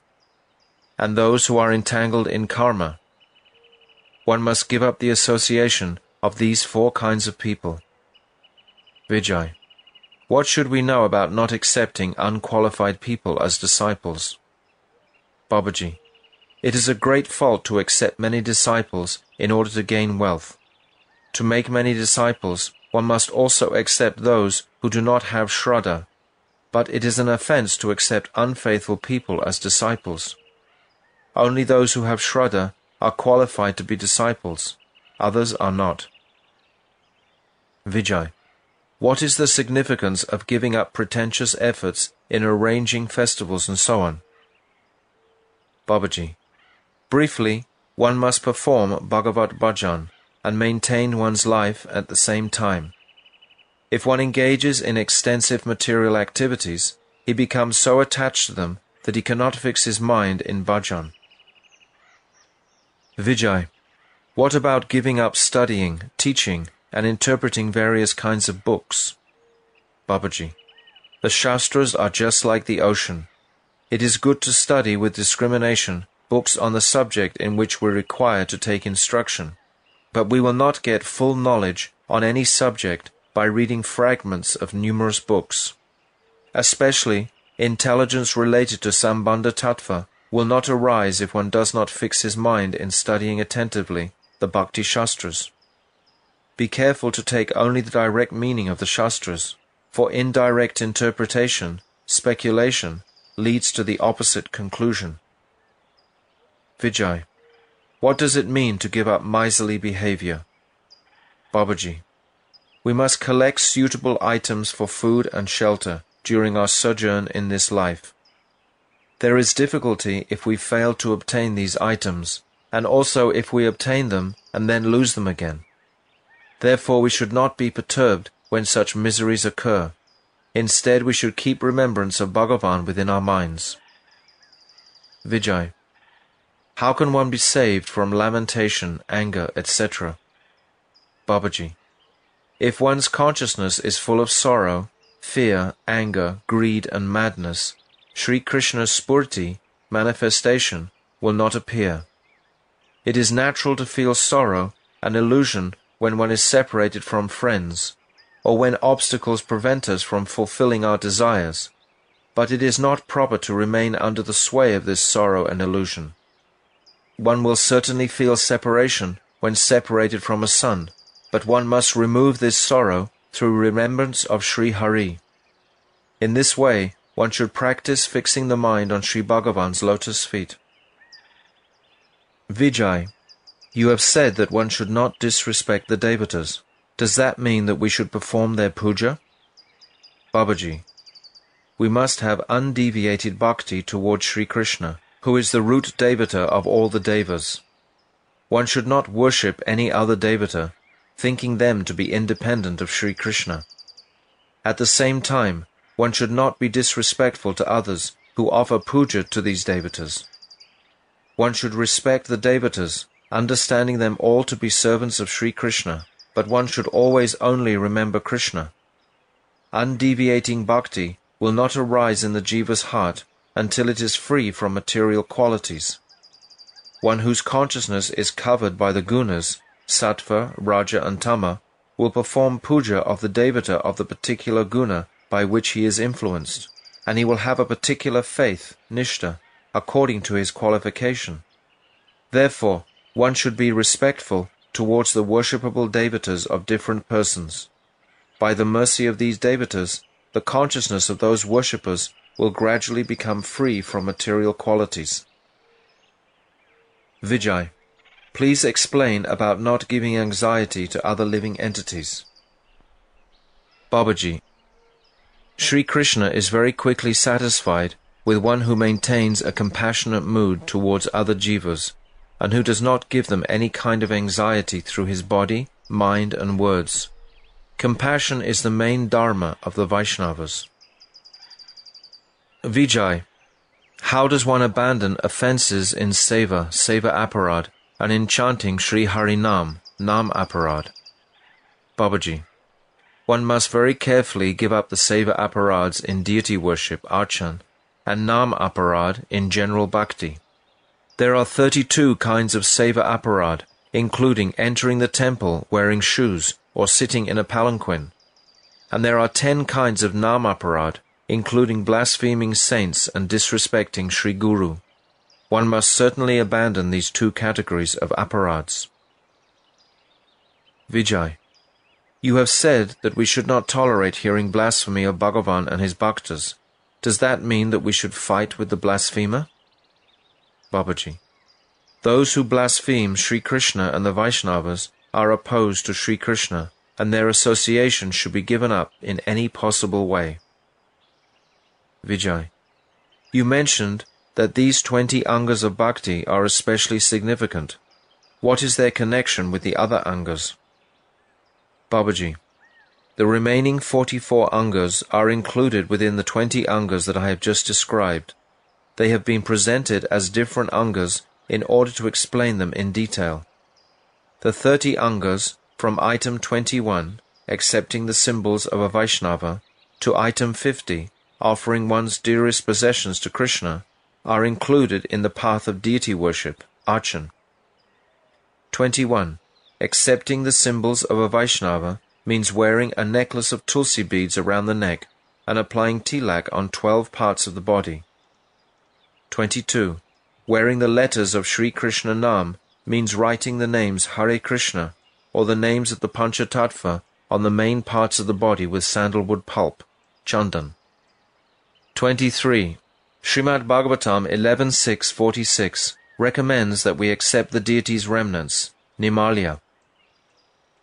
A: and those who are entangled in karma. One must give up the association of these 4 kinds of people. Vijay, what should we know about not accepting unqualified people as disciples? Babaji, it is a great fault to accept many disciples in order to gain wealth. To make many disciples, one must also accept those who do not have shraddha, but it is an offense to accept unfaithful people as disciples. Only those who have shraddha are qualified to be disciples, others are not. Vijay, what is the significance of giving up pretentious efforts in arranging festivals and so on? Babaji, briefly, one must perform Bhagavat Bhajan, and maintain one's life at the same time. If one engages in extensive material activities, he becomes so attached to them that he cannot fix his mind in bhajan. Vijay, what about giving up studying, teaching, and interpreting various kinds of books? Babaji, the Shastras are just like the ocean. It is good to study with discrimination books on the subject in which we require to take instruction, but we will not get full knowledge on any subject by reading fragments of numerous books. Especially, intelligence related to Sambandha Tattva will not arise if one does not fix his mind in studying attentively the Bhakti Shastras. Be careful to take only the direct meaning of the Shastras, for indirect interpretation, speculation, leads to the opposite conclusion. Vijay, what does it mean to give up miserly behavior? Babaji, we must collect suitable items for food and shelter during our sojourn in this life. There is difficulty if we fail to obtain these items, and also if we obtain them and then lose them again. Therefore we should not be perturbed when such miseries occur. Instead we should keep remembrance of Bhagavan within our minds. Vijay, how can one be saved from lamentation, anger, etc.? Babaji, if one's consciousness is full of sorrow, fear, anger, greed and madness, Sri Krishna's spurti, manifestation, will not appear. It is natural to feel sorrow and illusion when one is separated from friends, or when obstacles prevent us from fulfilling our desires, but it is not proper to remain under the sway of this sorrow and illusion. One will certainly feel separation when separated from a son, but one must remove this sorrow through remembrance of Sri Hari. In this way, one should practice fixing the mind on Sri Bhagavan's lotus feet. Vijay, you have said that one should not disrespect the devatas. Does that mean that we should perform their puja? Babaji, we must have undeviated bhakti towards Sri Krishna, who is the root devata of all the devas. One should not worship any other devata, thinking them to be independent of Sri Krishna. At the same time, one should not be disrespectful to others who offer puja to these devatas. One should respect the devatas, understanding them all to be servants of Sri Krishna, but one should always only remember Krishna. Undeviating bhakti will not arise in the jiva's heart until it is free from material qualities. One whose consciousness is covered by the gunas, sattva, raja and tama, will perform puja of the devata of the particular guna by which he is influenced, and he will have a particular faith, nishta, according to his qualification. Therefore, one should be respectful towards the worshipable devatas of different persons. By the mercy of these devatas, the consciousness of those worshippers will gradually become free from material qualities. Vijay, please explain about not giving anxiety to other living entities. Babaji, Sri Krishna is very quickly satisfied with one who maintains a compassionate mood towards other jivas, and who does not give them any kind of anxiety through his body, mind and words. Compassion is the main dharma of the Vaishnavas. Vijay, how does one abandon offences in seva aparad, and in chanting Sri Harinam, Nam aparad? Babaji, one must very carefully give up the seva aparads in deity worship, archan, and Nam aparad in general bhakti. There are 32 kinds of seva aparad, including entering the temple wearing shoes or sitting in a palanquin. And there are 10 kinds of Nam aparad, including blaspheming saints and disrespecting Sri Guru. One must certainly abandon these 2 categories of aparads. Vijay, you have said that we should not tolerate hearing blasphemy of Bhagavan and his bhaktas. Does that mean that we should fight with the blasphemer? Babaji, those who blaspheme Sri Krishna and the Vaishnavas are opposed to Sri Krishna, and their association should be given up in any possible way. Vijay, you mentioned that these 20 angas of bhakti are especially significant. What is their connection with the other angas? Babaji, the remaining 44 angas are included within the 20 angas that I have just described. They have been presented as different angas in order to explain them in detail. The 30 angas from item 21, accepting the symbols of a Vaishnava, to item 50, offering one's dearest possessions to Krishna, are included in the path of deity worship, Archan. 21. Accepting the symbols of a Vaishnava means wearing a necklace of tulsi beads around the neck and applying tilak on 12 parts of the body. 22. Wearing the letters of Sri Krishna Nam means writing the names Hare Krishna or the names of the Panchatattva on the main parts of the body with sandalwood pulp, chandan. 23. Srimad Bhagavatam 11.6.46 recommends that we accept the deity's remnants, Nimalya.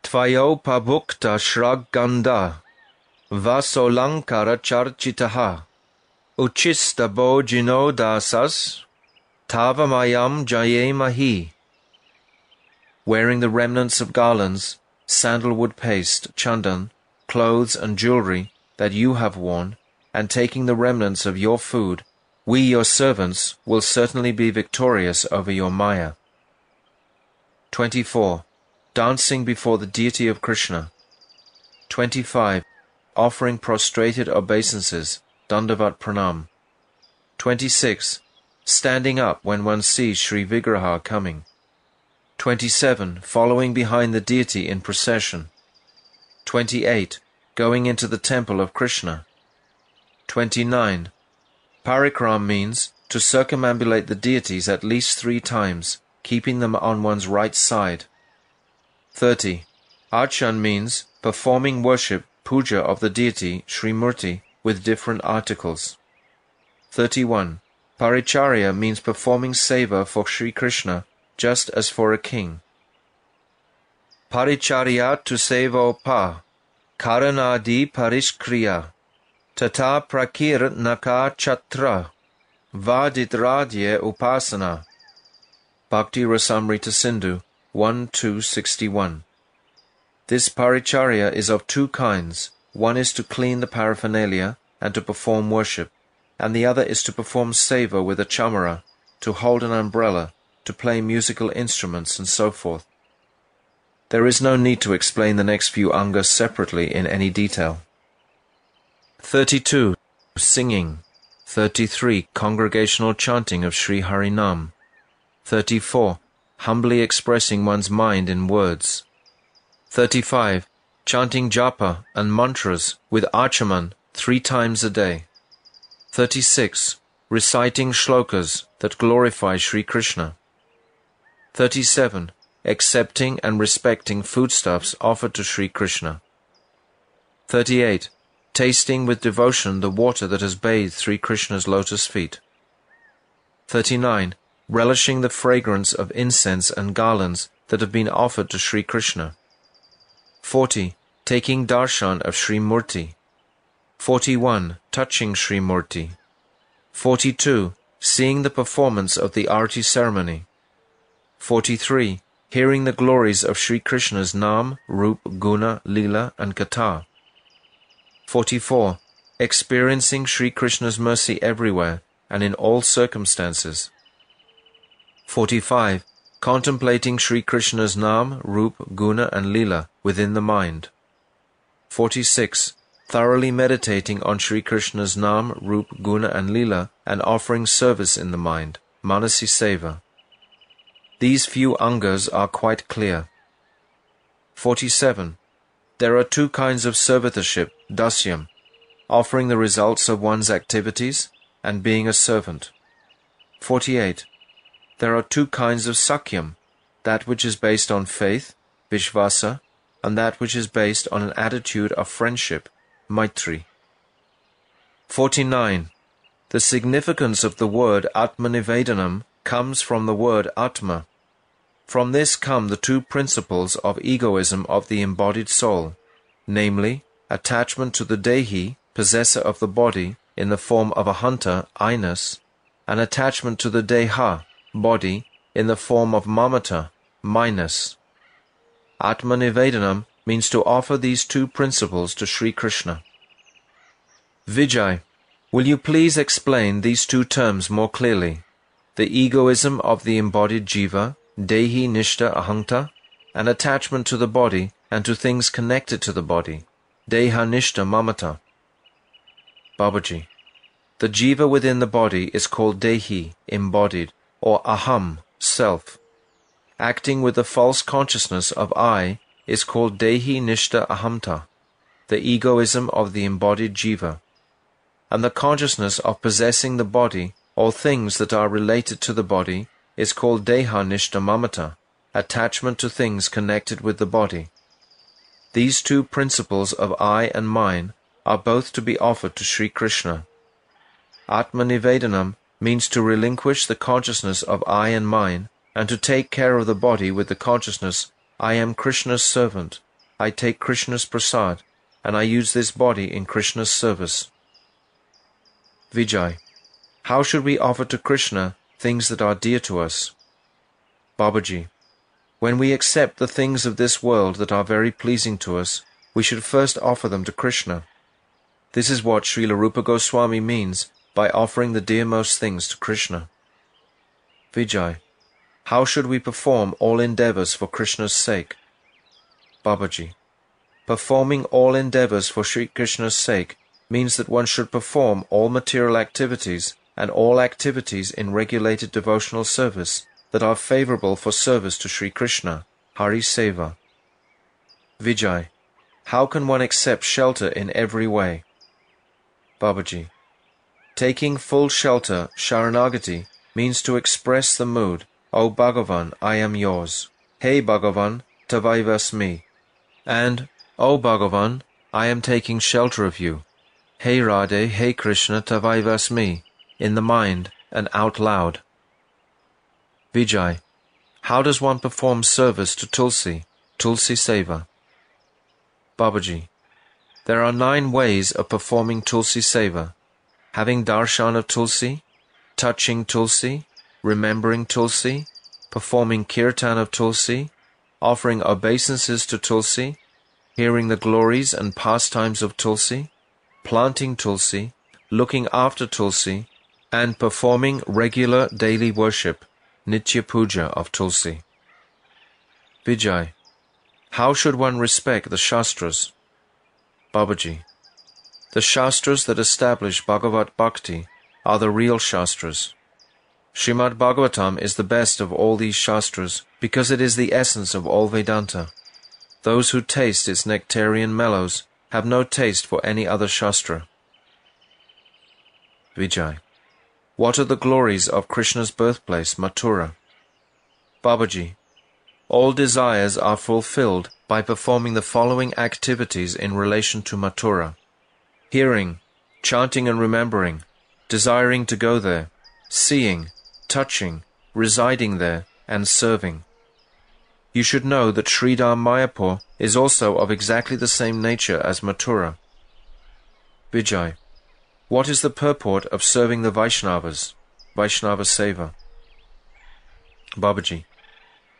A: Tvayo pabukta shrag ganda, vasolankara charchitaha, uchista bojino dasas, tavamayam jaye mahi. Wearing the remnants of garlands, sandalwood paste, chandan, clothes and jewelry that you have worn, and taking the remnants of your food, we, your servants, will certainly be victorious over your Maya. 24. Dancing before the deity of Krishna. 25. Offering prostrated obeisances, Dandavat Pranam. 26. Standing up when one sees Sri Vigraha coming. 27. Following behind the deity in procession. 28. Going into the temple of Krishna. 29. Parikram means to circumambulate the deities at least 3 times, keeping them on one's right side. 30. Archan means performing worship, puja of the deity, Sri Murti, with different articles. 31. Paricharya means performing seva for Sri Krishna, just as for a king. Paricharya tu sevo pa, karanadi parishkriya, tata prakir naka chatra, vaditradye upasana. Bhakti Rasamrita Sindhu 1.2.61. This paricharya is of 2 kinds. One is to clean the paraphernalia and to perform worship, and the other is to perform seva with a chamara, to hold an umbrella, to play musical instruments, and so forth. There is no need to explain the next few angas separately in any detail. 32. Singing. 33. Congregational chanting of Sri Harinam. 34. Humbly expressing one's mind in words. 35. Chanting japa and mantras with archaman 3 times a day. 36. Reciting shlokas that glorify Sri Krishna. 37. Accepting and respecting foodstuffs offered to Sri Krishna. 38. Tasting with devotion the water that has bathed Sri Krishna's lotus feet. 39. Relishing the fragrance of incense and garlands that have been offered to Sri Krishna. 40. Taking darshan of Sri Murti. 41. Touching Sri Murti. 42. Seeing the performance of the arati ceremony. 43. Hearing the glories of Sri Krishna's Nam, Rup, Guna, Lila and Katha. 44. Experiencing Sri Krishna's mercy everywhere and in all circumstances. 45. Contemplating Sri Krishna's Nam, Rup, Guna and Lila within the mind. 46. Thoroughly meditating on Sri Krishna's Nam, Rup, Guna and Lila and offering service in the mind, Manasi Seva. These few angas are quite clear. 47. There are 2 kinds of servitorship, dasyam, offering the results of one's activities and being a servant. 48. There are 2 kinds of sakyam, that which is based on faith, vishvasa, and that which is based on an attitude of friendship, maitri. 49. The significance of the word Atmanivedanam comes from the word Atma. From this come the 2 principles of egoism of the embodied soul, namely, attachment to the Dehi, possessor of the body, in the form of a hunter, Inus, and attachment to the Deha, body, in the form of Mamata,
B: minus. Atmanivedanam means to offer these two principles to Sri Krishna. Vijay, will you please explain these two terms more clearly? The egoism of the embodied jiva, dehi nishta ahanta, and attachment to the body and to things connected to the body, deha nishta mamata. Babaji, the jiva within the body is called dehi, embodied, or aham, self. Acting with the false consciousness of I is called dehi nishta ahamta, the egoism of the embodied jiva. And the consciousness of possessing the body or things that are related to the body is called deha nishta mamata, attachment to things connected with the body. These two principles of I and mine are both to be offered to Sri Krishna. Atmanivedanam means to relinquish the consciousness of I and mine and to take care of the body with the consciousness, I am Krishna's servant, I take Krishna's prasad, and I use this body in Krishna's service. Vijay, how should we offer to Krishna things that are dear to us? Babaji, when we accept the things of this world that are very pleasing to us, we should first offer them to Krishna. This is what Srila Rupa Goswami means by offering the dearmost things to Krishna. Vijay, how should we perform all endeavors for Krishna's sake? Babaji, performing all endeavors for Sri Krishna's sake means that one should perform all material activities and all activities in regulated devotional service that are favorable for service to Sri Krishna, Hari Seva. Vijay, how can one accept shelter in every way? Babaji, taking full shelter, Sharanagati, means to express the mood, O Bhagavan, I am yours. Hey Bhagavan, Tavaivasmi. And, O Bhagavan, I am taking shelter of you. Hey Radhe, Hey Krishna, Tavaivasmi, in the mind and out loud. Vijay, how does one perform service to Tulsi, Tulsi Seva? Babaji, there are 9 ways of performing Tulsi Seva: having darshan of Tulsi, touching Tulsi, remembering Tulsi, performing kirtan of Tulsi, offering obeisances to Tulsi, hearing the glories and pastimes of Tulsi, planting Tulsi, looking after Tulsi, and performing regular daily worship, Nitya Puja of Tulsi. Vijay, how should one respect the Shastras? Babaji, the Shastras that establish Bhagavat Bhakti are the real Shastras. Srimad Bhagavatam is the best of all these Shastras because it is the essence of all Vedanta. Those who taste its nectarian mellows have no taste for any other Shastra. Vijay, what are the glories of Krishna's birthplace, Mathura? Babaji, all desires are fulfilled by performing the following activities in relation to Mathura: hearing, chanting and remembering, desiring to go there, seeing, touching, residing there, and serving. You should know that Sridham Mayapur is also of exactly the same nature as Mathura. Vijay, what is the purport of serving the Vaishnavas, Vaishnava Seva? Babaji,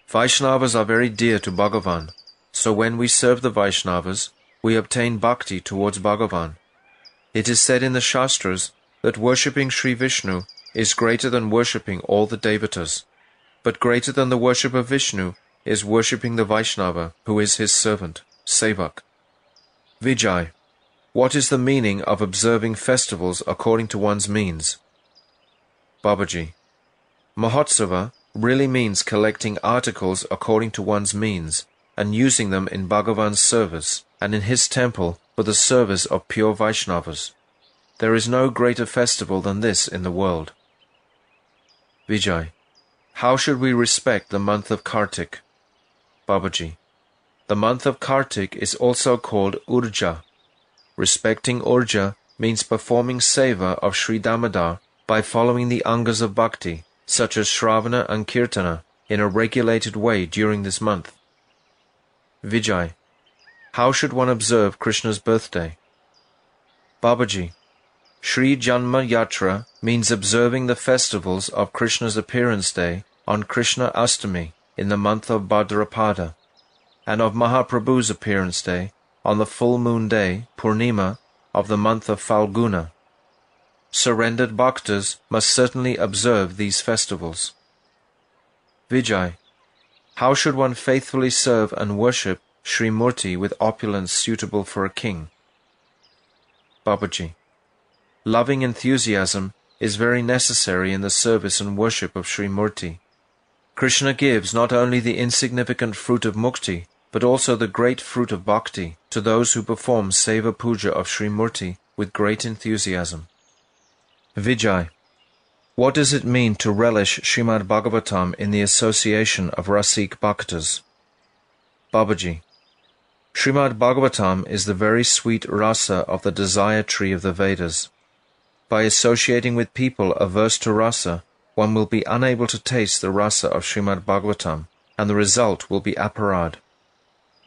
B: Vaishnavas are very dear to Bhagavan, so when we serve the Vaishnavas, we obtain bhakti towards Bhagavan. It is said in the Shastras that worshipping Sri Vishnu is greater than worshipping all the Devatas, but greater than the worship of Vishnu is worshipping the Vaishnava, who is his servant, Sevak. Vijay, what is the meaning of observing festivals according to one's means? Babaji, Mahotsava really means collecting articles according to one's means and using them in Bhagavan's service and in his temple for the service of pure Vaishnavas. There is no greater festival than this in the world. Vijay, how should we respect the month of Kartik? Babaji, the month of Kartik is also called Urja. Respecting Urja means performing seva of Sri Damodar by following the angas of bhakti, such as Shravana and Kirtana, in a regulated way during this month. Vijay, how should one observe Krishna's birthday? Babaji, Sri Janma Yatra means observing the festivals of Krishna's appearance day on Krishna Astami
A: in the month of Bhadrapada, and of Mahaprabhu's appearance day on the full moon day, Purnima, of the month of Falguna. Surrendered bhaktas must certainly observe these festivals. Vijay, how should one faithfully serve and worship Sri Murti with opulence suitable for a king? Babaji, loving enthusiasm is very necessary in the service and worship of Sri Murti. Krishna gives not only the insignificant fruit of mukti, but also the great fruit of bhakti to those who perform seva puja of Sri Murti with great enthusiasm. Vijay, what does it mean to relish Srimad Bhagavatam in the association of Rasik Bhaktas? Babaji, Srimad Bhagavatam is the very sweet rasa of the desire tree of the Vedas. By associating with people averse to rasa, one will be unable to taste the rasa of Srimad Bhagavatam, and the result will be aparad.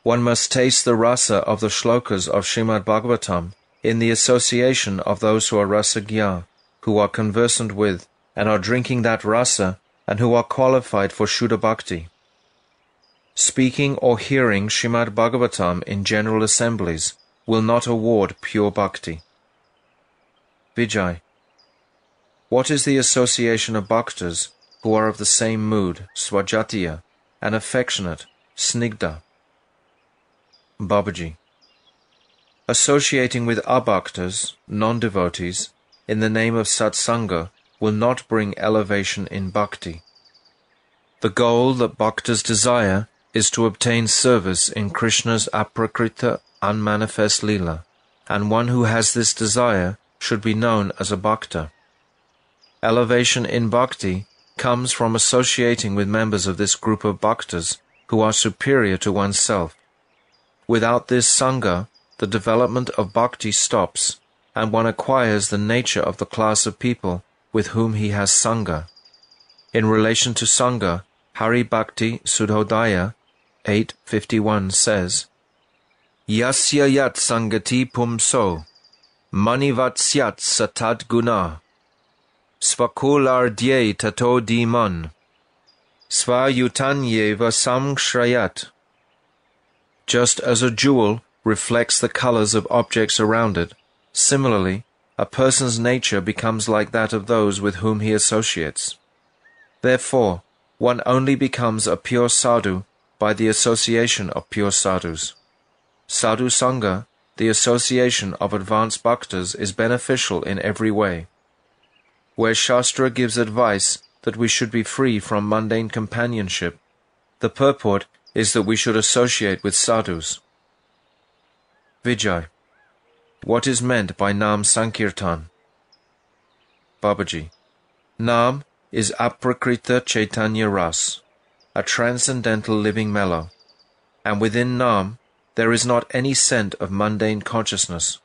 A: One must taste the rasa of the shlokas of Srimad Bhagavatam in the association of those who are rasagya, who are conversant with and are drinking that rasa, and who are qualified for Shuddha Bhakti. Speaking or hearing Srimad Bhagavatam in general assemblies will not award pure bhakti. Vijay, what is the association of bhaktas who are of the same mood, swajatiya, and affectionate, snigdha? Babaji, associating with abhaktas, non-devotees, in the name of satsanga will not bring elevation in bhakti. The goal that bhaktas desire is to obtain service in Krishna's aprakrita, unmanifest lila, and one who has this desire should be known as a bhakta. Elevation in bhakti comes from associating with members of this group of bhaktas who are superior to oneself. Without this sangha, the development of bhakti stops, and one acquires the nature of the class of people with whom he has sangha. In relation to sangha, Hari Bhakti Sudhodaya 8:51 says, Yasya yat sangati pumso, manivatsyat satad guna, svakulardye tato diman, svayutanyeva samshrayat. Just as a jewel reflects the colors of objects around it, similarly, a person's nature becomes like that of those with whom he associates. Therefore, one only becomes a pure sadhu by the association of pure sadhus. Sadhu Sangha, the association of advanced bhaktas, is beneficial in every way. Where Shastra gives advice that we should be free from mundane companionship, the purport is that we should associate with sadhus. Vijay, what is meant by Nam Sankirtan? Babaji, Nam is aprakrita Chaitanya Ras, a transcendental living mellow, and within Nam there is not any scent of mundane consciousness.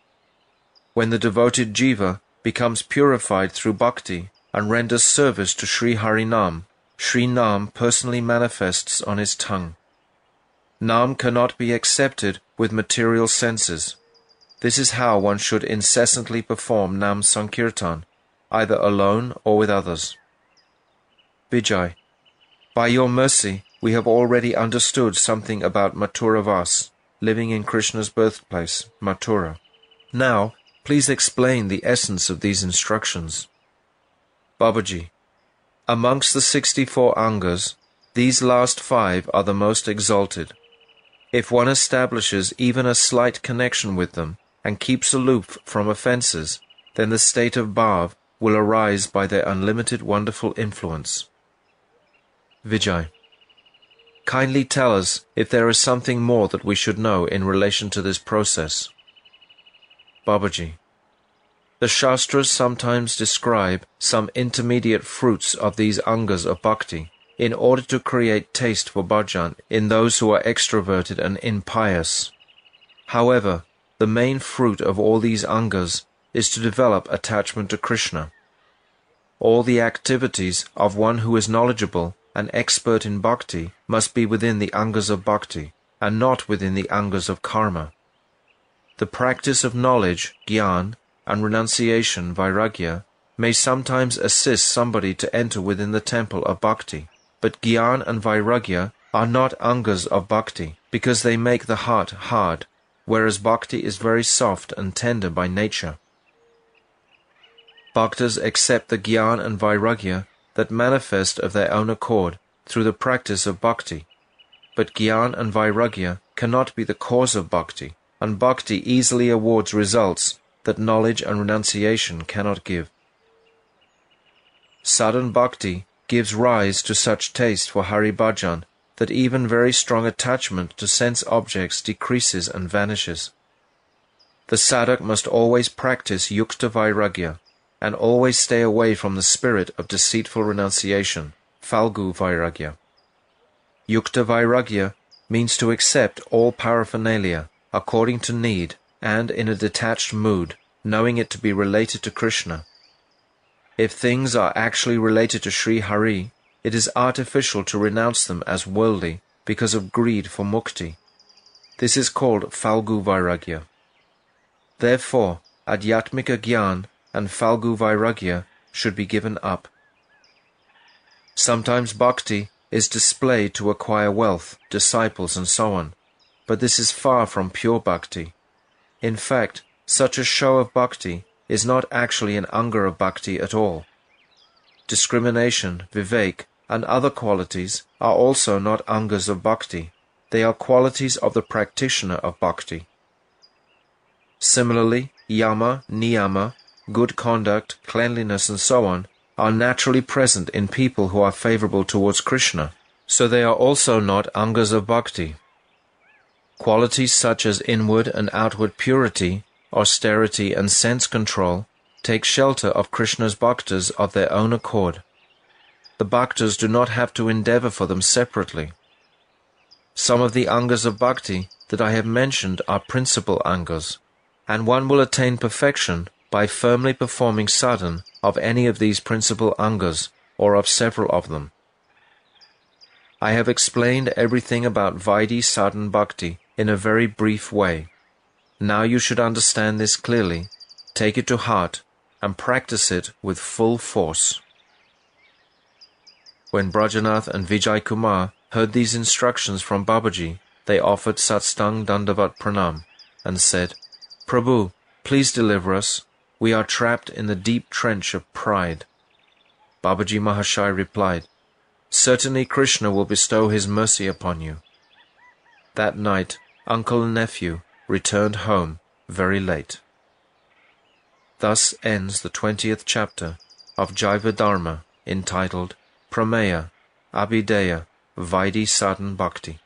A: When the devoted Jiva becomes purified through bhakti and renders service to Sri Harinam, Sri Nam personally manifests on his tongue. Nam cannot be accepted with material senses. This is how one should incessantly perform Nam Sankirtan, either alone or with others. Vijay, by your mercy, we have already understood something about Mathura Vas, living in Krishna's birthplace, Mathura. Now, please explain the essence of these instructions. Babaji, amongst the 64 angas, these last 5 are the most exalted. If one establishes even a slight connection with them, and keeps aloof from offences, then the state of bhav will arise by their unlimited wonderful influence. Vijay, kindly tell us if there is something more that we should know in relation to this process. Babaji, the Shastras sometimes describe some intermediate fruits of these angas of bhakti in order to create taste for bhajan in those who are extroverted and impious. However, the main fruit of all these angas is to develop attachment to Krishna. All the activities of one who is knowledgeable and expert in bhakti must be within the angas of bhakti, and not within the angas of karma. The practice of knowledge, gyan, and renunciation, vairagya, may sometimes assist somebody to enter within the temple of bhakti, but gyan and vairagya are not angas of bhakti, because they make the heart hard, whereas bhakti is very soft and tender by nature. Bhaktas accept the gyan and vairagya that manifest of their own accord through the practice of bhakti, but gyan and vairagya cannot be the cause of bhakti, and bhakti easily awards results that knowledge and renunciation cannot give. Sadhan bhakti gives rise to such taste for Hari Bhajan that even very strong attachment to sense objects decreases and vanishes. The sadhak must always practice yukta vairagya, and always stay away from the spirit of deceitful renunciation, falgu vairagya. Yukta vairagya means to accept all paraphernalia according to need and in a detached mood, knowing it to be related to Krishna. If things are actually related to Sri Hari, it is artificial to renounce them as worldly because of greed for mukti. This is called falgu vairagya. Therefore, adhyatmika gyan and falgu vairagya should be given up. Sometimes bhakti is displayed to acquire wealth, disciples, and so on, but this is far from pure bhakti. In fact, such a show of bhakti is not actually an anga of bhakti at all. Discrimination, vivek, and other qualities are also not angas of bhakti. They are qualities of the practitioner of bhakti. Similarly, yama, niyama, good conduct, cleanliness, and so on are naturally present in people who are favorable towards Krishna, so they are also not angas of bhakti. Qualities such as inward and outward purity, austerity, and sense control take shelter of Krishna's bhaktas of their own accord. The bhaktas do not have to endeavor for them separately. Some of the angas of bhakti that I have mentioned are principal angas, and one will attain perfection by firmly performing sadhan of any of these principal angas or of several of them. I have explained everything about Vaidhi Sadhana Bhakti in a very brief way. Now you should understand this clearly, take it to heart, and practice it with full force. When Brajanath and Vijay Kumar heard these instructions from Babaji, they offered Satstang Dandavat Pranam and said, "Prabhu, please deliver us. We are trapped in the deep trench of pride." Babaji Mahashai replied, "Certainly Krishna will bestow his mercy upon you." That night, uncle and nephew returned home very late. Thus ends the 20th chapter of Jaiva Dharma entitled Prameya Abhidheya Vaidhi Sadhana Bhakti.